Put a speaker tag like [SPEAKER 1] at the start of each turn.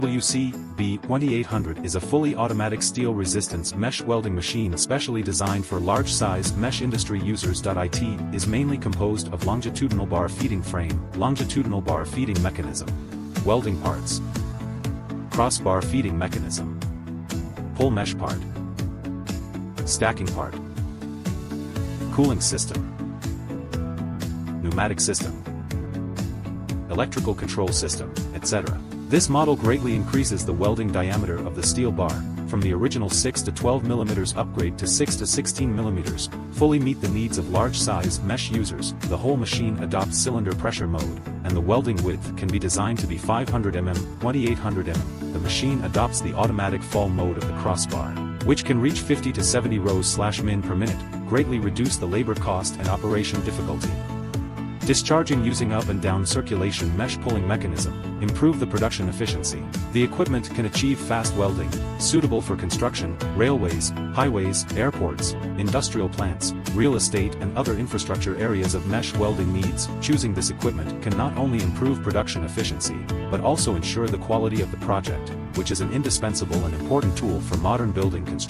[SPEAKER 1] GWC-B-2800 is a fully automatic steel-resistance mesh welding machine specially designed for large-size mesh industry users. It is mainly composed of longitudinal bar feeding frame, longitudinal bar feeding mechanism, welding parts, crossbar feeding mechanism, pull mesh part, stacking part, cooling system, pneumatic system, electrical control system, etc. This model greatly increases the welding diameter of the steel bar, from the original 6 to 12 mm upgrade to 6 to 16 mm, fully meet the needs of large-size mesh users. The whole machine adopts cylinder pressure mode, and the welding width can be designed to be 500 mm, 2800 mm. The machine adopts the automatic fall mode of the crossbar, which can reach 50 to 70 rows/min per minute, greatly reduce the labor cost and operation difficulty. Discharging using up and down circulation mesh pulling mechanism, improve the production efficiency. The equipment can achieve fast welding, suitable for construction, railways, highways, airports, industrial plants, real estate and other infrastructure areas of mesh welding needs. Choosing this equipment can not only improve production efficiency, but also ensure the quality of the project, which is an indispensable and important tool for modern building construction.